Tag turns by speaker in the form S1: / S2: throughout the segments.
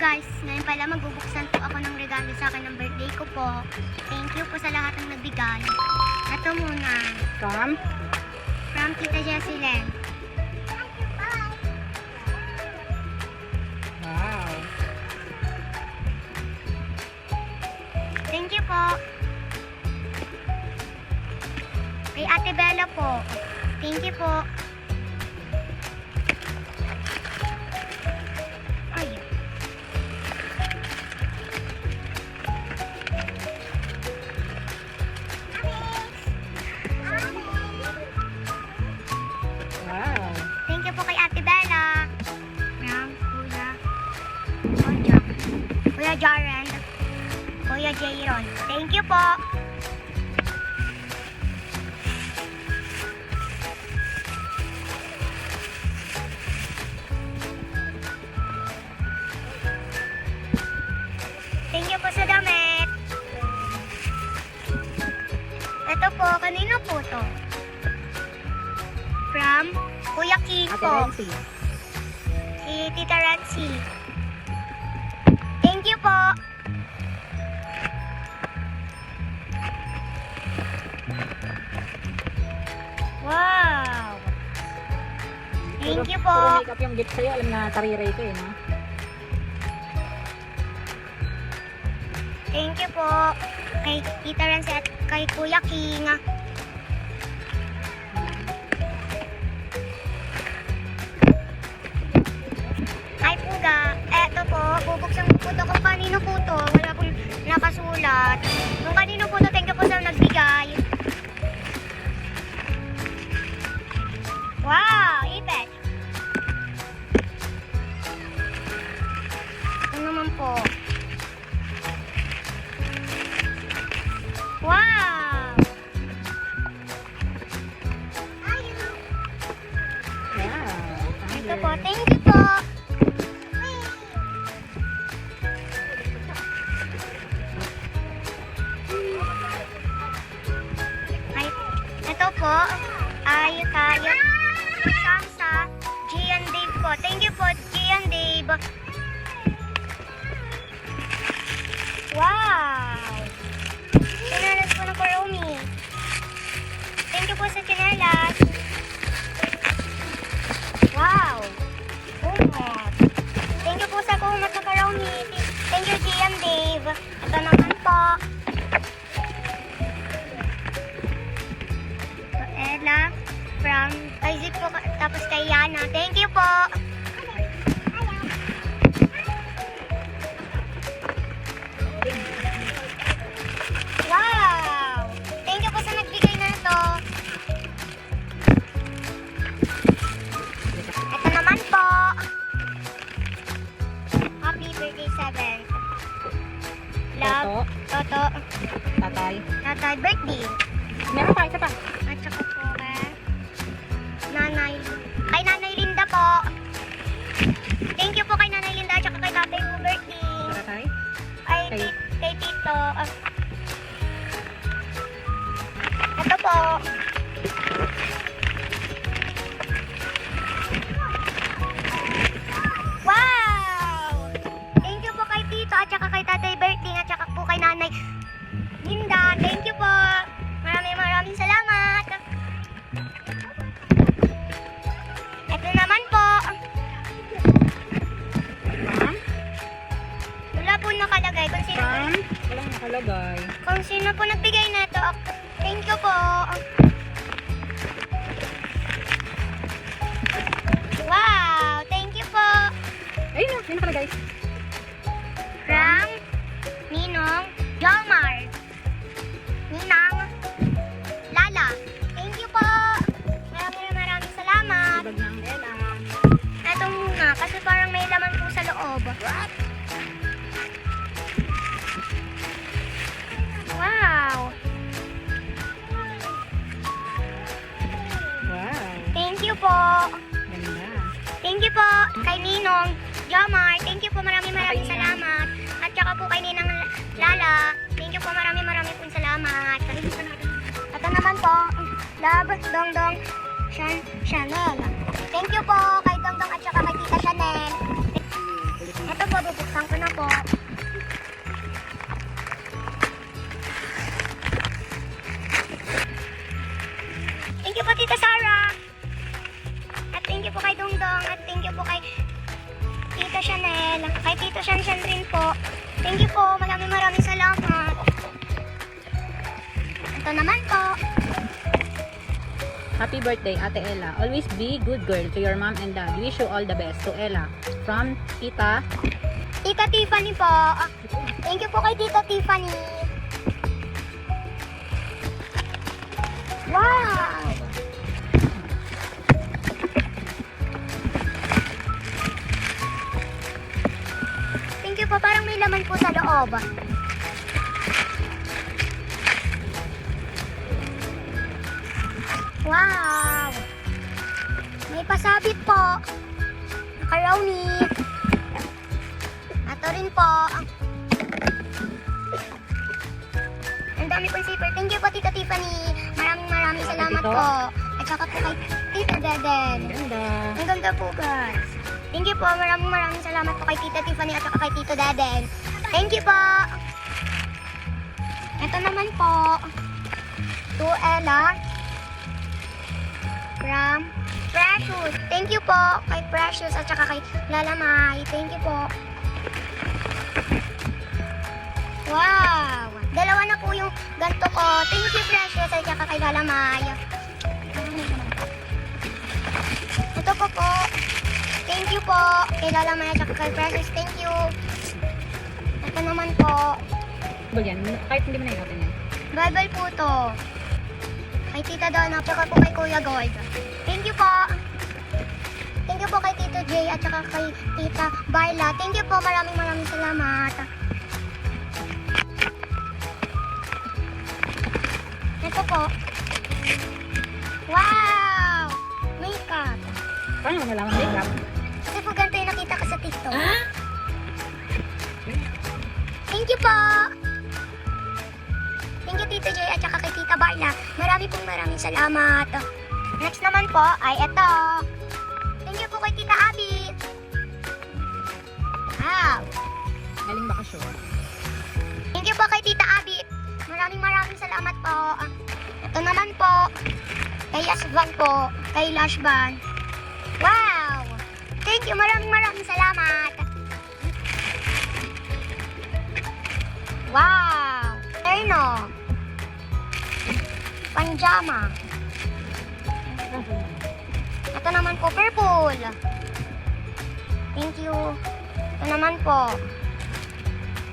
S1: guys, ngayon pala magbubuksan po ako ng regalo sa akin ng birthday ko po. Thank you po sa lahat ng nagbigay. Ito muna. From Tita Jessilyn.
S2: Wow.
S1: Thank you po. Kay Ate Bella po. Thank you po. Ay.
S2: Wow.
S1: Thank you po kay Ate Bella. From Kuya Jaren. Kuya Jayron. Thank you po. Thank you po sa damit. Ito po, kanino po to? From Kuya King
S2: Ate
S1: po.
S2: Renzi.
S1: Si Tita Renzi. Thank you po. Wow. Thank you po.
S2: Puro makeup yung gift sa'yo. Alam na tariray ko eh, no?
S1: Thank you po. Kay Tita Renzi at kay Kuya King. Hi Puga. Eto po, bubuksan ko po ito kung kanino po ito. Wala pong nakasulat. Kung kanino po ito, thank you po sa nagbigay. Wow, ipet. Ito naman po. Wow!
S2: Yeah.
S1: Ito po, thank you po. Ay, ito po, ay tayo. Samsa, Gian Dave po. Thank you po, Gian Dave. Wow! Chinelas po ng Kuromi. Thank you po sa chinelas. Wow! Kumot. Thank you po sa kumot na Kuromi. Thank you, Gian Dave. Ito naman po. Ella from kay Zip po, tapos kay Yana. Thank you po. Wow! Thank you po sa nagbigay na ito. Ito naman po. Happy birthday 7th. Love, Toto,
S2: Tatay.
S1: Tatay, birthday.
S2: Meron pa, isa pa.
S1: At saka po Nanay. Kay Nanay Linda po. Thank you po kay Nanay Linda at saka kay Tatay po birthday.
S2: Tatay.
S1: Ay,
S2: Kay-
S1: kay Tito. Ito po. Wow! Thank you po kay Tito at saka kay Tatay Berting at saka po kay Nanay Linda. Thank you po. Maraming salamat. Ito naman po. Wala po nakalagay kung sino po.
S2: Walang nakalagay.
S1: Kung sino po nagbigay na ito, thank you po. Wow! Thank you po.
S2: Ayun na, yun nakalagay.
S1: From Ninong Jomar. Ninang Lala. Thank you po. Maraming salamat.
S2: Bag ng Ella.
S1: Ito muna, kasi parang may laman po sa loob.
S2: What?
S1: Wow!
S2: Wow.
S1: Thank you po.
S2: Ganda.
S1: Thank you po kay Ninong Jomar. Thank you po, maraming salamat. At saka po kay Ninang Lala. Thank you po, maraming po salamat. Ito naman po, Love Dongdong Chanel. Thank you po kay Dongdong at saka kay Tita Chanel. Ito po, bubuksan ko na po kay Tita Chanel, kay Tito Shanshan rin po. Thank you po, maraming salamat. Ito naman po.
S2: Happy birthday, Ate Ella. Always be good girl to your mom and dad. Wish you all the best. To Ella. From Tita.
S1: Tita Tiffany po. Thank you po kay Tita Tiffany. Wow! Thank you po. Parang may laman po sa loob. Wow! May pasabit po. Macaroni. Ito rin po. Ang dami pong zipper. Thank you po, Tita Tiffany. Maraming salamat
S2: Tito.
S1: po. At saka po kay Tita Deden.
S2: Ganda.
S1: Ang ganda po, guys. Thank you po. Maraming salamat po kay Tita Tiffany at saka kay Tito Deden. Thank you po. Ito naman po. To Ella. From Precious. Thank you po kay Precious at saka kay Lalamay. Thank you po. Wow! Dalawa na po yung ganto ko. Thank you, Precious, at saka kay Lalamay. Ito po po. Thank you po kay Lalamay at saka kay Precious. Thank you. Ito naman po.
S2: Yan. Kahit hindi mo na-open yan.
S1: Bible po to. Kay Tita Donna, at saka po kay Kuya Gold. Thank you po. Thank you po kay Tito Jay at saka kay Tita Barla. Thank you po. Maraming salamat. Ito po. Wow! Makeup.
S2: Paano mo nalaman makeup?
S1: Kasi po ganito yung nakita ko sa TikTok. Thank you po. Thank you, Tito Jay at saka kay Tita Barla. Maraming salamat. Next naman po ay ito. Thank you po kay Tita Abby. Wow!
S2: Galing bakasyon.
S1: Thank you po kay Tita Abby. Maraming salamat po. Ito naman po. Kay Asvan po. Kay Lashban. Wow! Thank you. Maraming salamat. Wow! Terno. Panjama. Ito naman po, purple. Thank you. Ito naman po.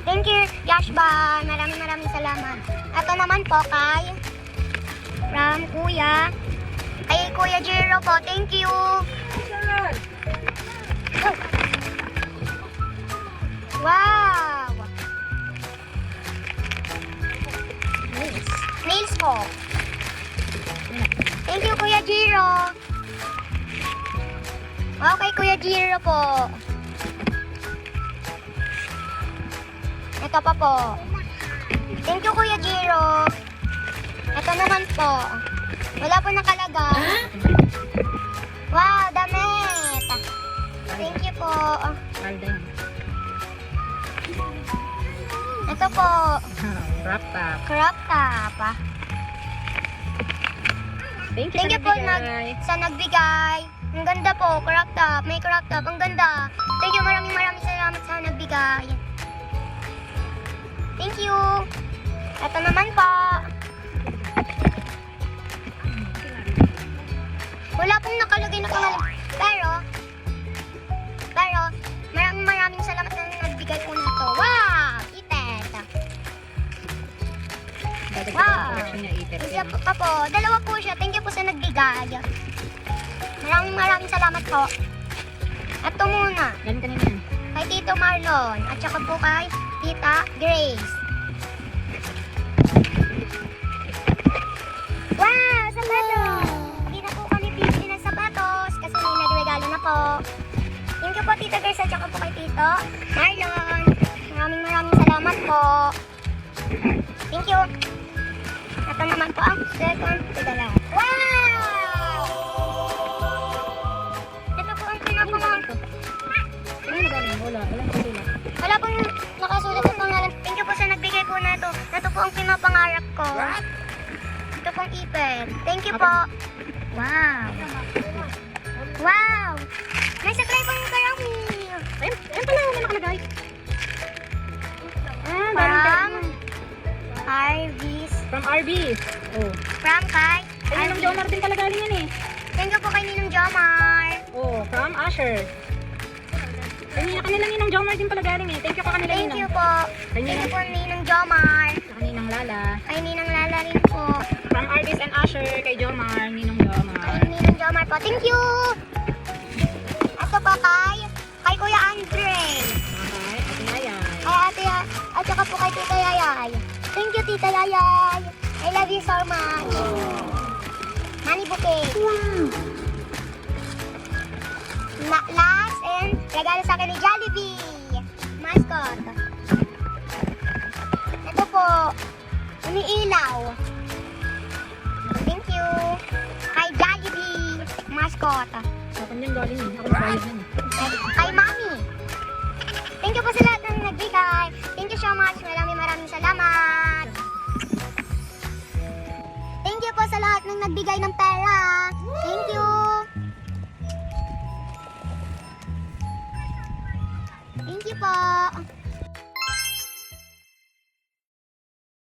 S1: Thank you, Yashban. Maraming salamat. Ito naman po kay from Kuya. Kay Kuya Jiro po. Thank you. Wow! Nails po. Thank you, Kuya Jiro. Wow, kay Kuya Jiro po. Ito pa po. Thank you, Kuya Jiro. Ito naman po. Wala po nakalagay. Wow, damit. Thank you po.
S2: Malda yan.
S1: Ito po.
S2: Wrap up.
S1: Crop top.
S2: Thank you,
S1: Thank you po
S2: nagbigay.
S1: sa nagbigay. Ang ganda po, crop top. May crop top. Ang ganda. Thank you, maraming salamat sa nagbigay. Thank you. Ito naman po. Wala pong nakalagay na pangalan. Pero, maraming salamat na nagbigay po nito. Wow! Itet.
S2: Dagdag
S1: Wow.
S2: sa collection niya, Itet.
S1: Isa pa po. Dalawa po siya. Thank you po sa nagbigay. Maraming salamat po. Ito muna.
S2: Galing kanina yan.
S1: Kay Tito Marlon. At saka po kay Tita Grace. Wow! Sapatos! Hindi na po kami bibili ng sapatos kasi may nagregalo na po. Thank you po, Tita Grace, at saka po kay Tito Marlon. Maraming salamat po. Thank you. Ito naman po ang second pedala. Wow! Ito po ang pinapangalan.
S2: Ano na galing? Wala nakasulat.
S1: Wala pong nakasulat ang pangalan. Thank you po sa nagbigay po na ito. Ito po ang pinapangarap ko. Ito pong ipin. Thank you po. Wow. Wow. May supply pong
S2: From RB. Oh.
S1: From kay
S2: Kay Ninong Jomar din pala galing yan eh.
S1: Thank you po kay Ninong Jomar.
S2: Oh, from Asher. Kanila Ninong Jomar din pala galing eh. Thank you po kanila
S1: Thank you
S2: Ninong.
S1: po.
S2: Kay
S1: Thank you
S2: Ninong,
S1: po Ninong Jomar.
S2: sa Ninang Lala.
S1: Kay Ninang Lala rin po.
S2: From Arbis and Asher, kay Jomar, Ninong Jomar.
S1: Kay Ninong Jomar po. Thank you. Ito po kay Kuya Andre.
S2: Okay, Ate Yayay.
S1: Kay ate, at saka po kay Tita Yayay. Thank you, Tita Yayay. I love you so much. Money bouquet. Last and regalo sa akin ni Jollibee. Mascot. Ito po. Umiilaw. Thank you. Kay Jollibee. Mascot.
S2: Sa kanyang galing eh. Ako nagbayad yan eh.
S1: Kay Mami. Thank you po sa lahat ng nagbigay. Thank you so much. Maraming salamat. Thank you po sa lahat ng nagbigay ng pera. Thank you.